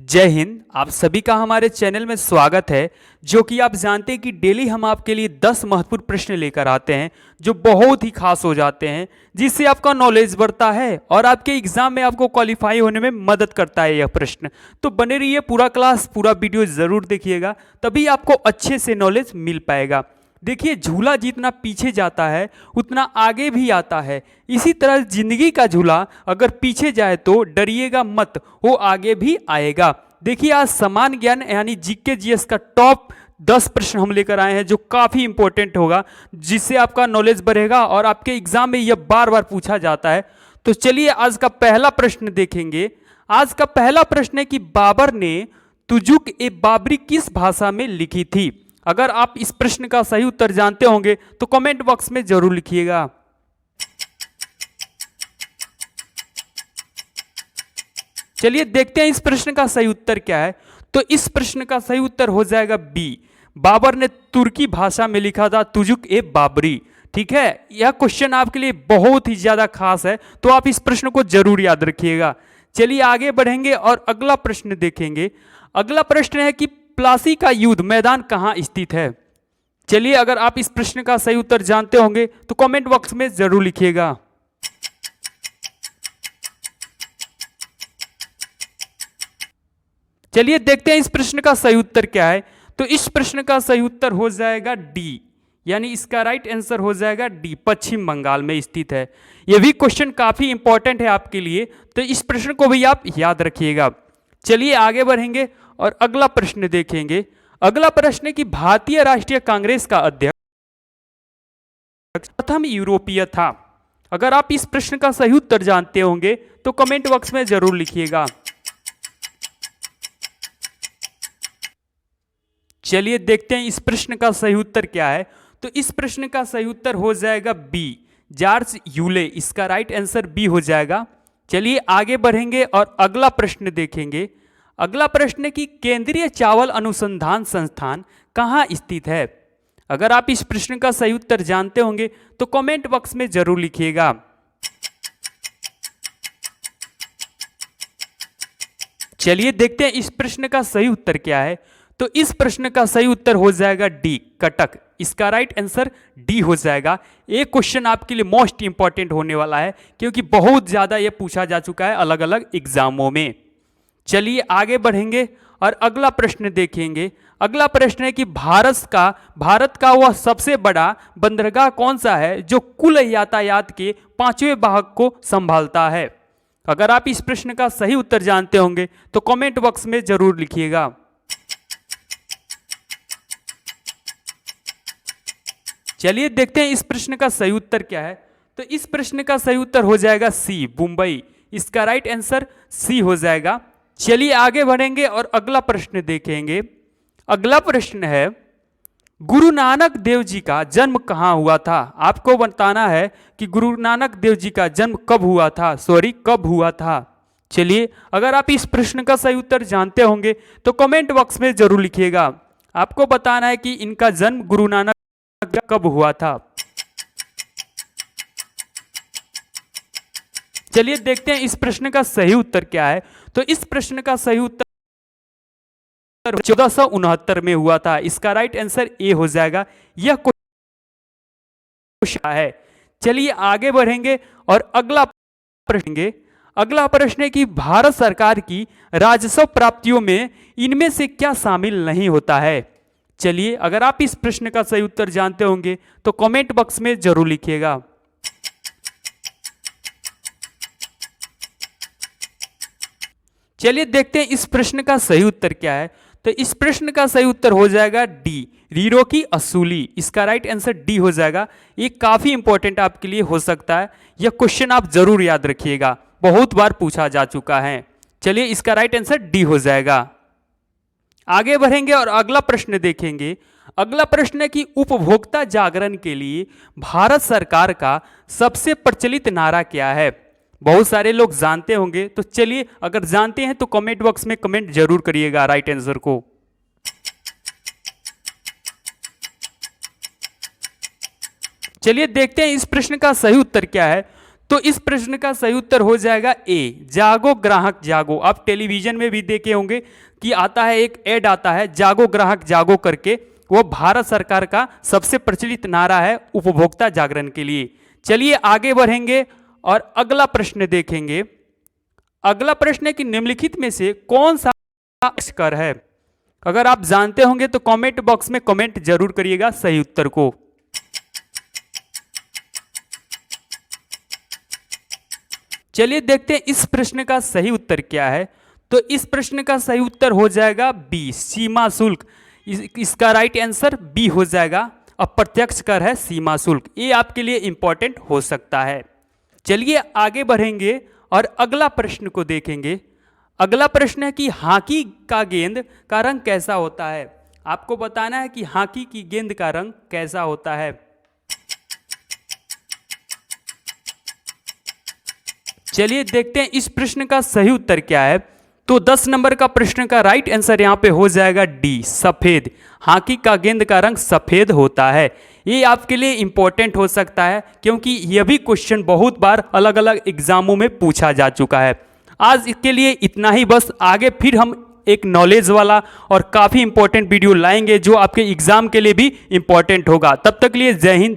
जय हिंद। आप सभी का हमारे चैनल में स्वागत है। जो कि आप जानते हैं कि डेली हम आपके लिए 10 महत्वपूर्ण प्रश्न लेकर आते हैं जो बहुत ही खास हो जाते हैं, जिससे आपका नॉलेज बढ़ता है और आपके एग्जाम में आपको क्वालिफाई होने में मदद करता है यह प्रश्न। तो बने रहिए, पूरा क्लास पूरा वीडियो ज़रूर देखिएगा, तभी आपको अच्छे से नॉलेज मिल पाएगा। देखिए, झूला जितना पीछे जाता है उतना आगे भी आता है। इसी तरह जिंदगी का झूला अगर पीछे जाए तो डरिएगा मत, वो आगे भी आएगा। देखिए, आज समान ज्ञान यानी जीके जीएस का टॉप 10 प्रश्न हम लेकर आए हैं जो काफ़ी इंपॉर्टेंट होगा, जिससे आपका नॉलेज बढ़ेगा और आपके एग्जाम में यह बार बार पूछा जाता है। तो चलिए आज का पहला प्रश्न देखेंगे। आज का पहला प्रश्न है कि बाबर ने तुजुक ए बाबरी किस भाषा में लिखी थी। अगर आप इस प्रश्न का सही उत्तर जानते होंगे तो कमेंट बॉक्स में जरूर लिखिएगा। चलिए देखते हैं इस प्रश्न का सही उत्तर क्या है। तो इस प्रश्न का सही उत्तर हो जाएगा बी। बाबर ने तुर्की भाषा में लिखा था तुजुक ए बाबरी। ठीक है, यह क्वेश्चन आपके लिए बहुत ही ज्यादा खास है, तो आप इस प्रश्न को जरूर याद रखिएगा। चलिए आगे बढ़ेंगे और अगला प्रश्न देखेंगे। अगला प्रश्न है कि प्लासी का युद्ध मैदान कहां स्थित है। चलिए, अगर आप इस प्रश्न का सही उत्तर जानते होंगे तो कमेंट बॉक्स में जरूर लिखिएगा। चलिए देखते हैं इस प्रश्न का सही उत्तर क्या है। तो इस प्रश्न का सही उत्तर हो जाएगा डी, यानी इसका राइट आंसर हो जाएगा डी, पश्चिम बंगाल में स्थित है। यह भी क्वेश्चन काफी इंपॉर्टेंट है आपके लिए, तो इस प्रश्न को भी आप याद रखिएगा। चलिए आगे बढ़ेंगे और अगला प्रश्न देखेंगे। अगला प्रश्न है कि भारतीय राष्ट्रीय कांग्रेस का अध्यक्ष प्रथम यूरोपीय था। अगर आप इस प्रश्न का सही उत्तर जानते होंगे तो कमेंट बॉक्स में जरूर लिखिएगा। चलिए देखते हैं इस प्रश्न का सही उत्तर क्या है। तो इस प्रश्न का सही उत्तर हो जाएगा बी, जॉर्ज यूले। इसका राइट आंसर बी हो जाएगा। चलिए आगे बढ़ेंगे और अगला प्रश्न देखेंगे। अगला प्रश्न है कि केंद्रीय चावल अनुसंधान संस्थान कहाँ स्थित है। अगर आप इस प्रश्न का सही उत्तर जानते होंगे तो कमेंट बॉक्स में जरूर लिखिएगा। चलिए देखते हैं इस प्रश्न का सही उत्तर क्या है। तो इस प्रश्न का सही उत्तर हो जाएगा डी, कटक। इसका राइट आंसर डी हो जाएगा। एक क्वेश्चन आपके लिए मोस्ट इंपॉर्टेंट होने वाला है, क्योंकि बहुत ज्यादा यह पूछा जा चुका है अलग अलग एग्जामों में। चलिए आगे बढ़ेंगे और अगला प्रश्न देखेंगे। अगला प्रश्न है कि भारत का वह सबसे बड़ा बंदरगाह कौन सा है जो कुल यातायात के 5वें भाग को संभालता है। अगर आप इस प्रश्न का सही उत्तर जानते होंगे तो कमेंट बॉक्स में जरूर लिखिएगा। चलिए देखते हैं इस प्रश्न का सही उत्तर क्या है। तो इस प्रश्न का सही उत्तर हो जाएगा सी, मुंबई। इसका राइट आंसर सी हो जाएगा। चलिए आगे बढ़ेंगे और अगला प्रश्न देखेंगे। अगला प्रश्न है, गुरु नानक देव जी का जन्म कहाँ हुआ था। आपको बताना है कि गुरु नानक देव जी का जन्म कब हुआ था, कब हुआ था। चलिए, अगर आप इस प्रश्न का सही उत्तर जानते होंगे तो कमेंट बॉक्स में जरूर लिखिएगा। आपको बताना है कि इनका जन्म गुरु नानक कब हुआ था। चलिए देखते हैं इस प्रश्न का सही उत्तर क्या है। तो इस प्रश्न का सही उत्तर 1469 में हुआ था। इसका राइट आंसर ए हो जाएगा। यह क्वेश्चन है। चलिए आगे बढ़ेंगे और अगला प्रश्न है कि भारत सरकार की राजस्व प्राप्तियों में इनमें से क्या शामिल नहीं होता है। चलिए, अगर आप इस प्रश्न का सही उत्तर जानते होंगे तो कमेंट बॉक्स में जरूर लिखिएगा। चलिए देखते हैं इस प्रश्न का सही उत्तर क्या है। तो इस प्रश्न का सही उत्तर हो जाएगा डी, रीरो की असूली। इसका राइट आंसर डी हो जाएगा। ये काफी इंपॉर्टेंट आपके लिए हो सकता है। यह क्वेश्चन आप जरूर याद रखिएगा, बहुत बार पूछा जा चुका है। चलिए, इसका राइट आंसर डी हो जाएगा। आगे बढ़ेंगे और अगला प्रश्न देखेंगे। अगला प्रश्न है कि उपभोक्ता जागरण के लिए भारत सरकार का सबसे प्रचलित नारा क्या है। बहुत सारे लोग जानते होंगे, तो चलिए अगर जानते हैं तो कमेंट बॉक्स में कमेंट जरूर करिएगा राइट आंसर को। चलिए देखते हैं इस प्रश्न का सही उत्तर क्या है। तो इस प्रश्न का सही उत्तर हो जाएगा ए, जागो ग्राहक जागो। आप टेलीविजन में भी देखे होंगे कि आता है, एक ऐड आता है जागो ग्राहक जागो करके। वो भारत सरकार का सबसे प्रचलित नारा है उपभोक्ता जागरण के लिए। चलिए आगे बढ़ेंगे और अगला प्रश्न देखेंगे। अगला प्रश्न है कि निम्नलिखित में से कौन सा कर है। अगर आप जानते होंगे तो कमेंट बॉक्स में कमेंट जरूर करिएगा सही उत्तर को। चलिए देखते हैं इस प्रश्न का सही उत्तर क्या है। तो इस प्रश्न का सही उत्तर हो जाएगा बी, सीमा शुल्क। इसका राइट आंसर बी हो जाएगा। अप्रत्यक्ष कर है सीमा शुल्क। ये आपके लिए इंपॉर्टेंट हो सकता है। चलिए आगे बढ़ेंगे और अगला प्रश्न को देखेंगे। अगला प्रश्न है कि हॉकी का गेंद का रंग कैसा होता है। आपको बताना है कि हॉकी की गेंद का रंग कैसा होता है। चलिए देखते हैं इस प्रश्न का सही उत्तर क्या है। तो 10 नंबर का प्रश्न का राइट आंसर यहां पे हो जाएगा डी, सफेद। हॉकी का गेंद का रंग सफेद होता है। ये आपके लिए इंपॉर्टेंट हो सकता है क्योंकि यह भी क्वेश्चन बहुत बार अलग अलग एग्जामों में पूछा जा चुका है। आज के लिए इतना ही बस। आगे फिर हम एक नॉलेज वाला और काफ़ी इंपॉर्टेंट वीडियो लाएंगे जो आपके एग्जाम के लिए भी इंपॉर्टेंट होगा। तब तक के लिए जय हिंद।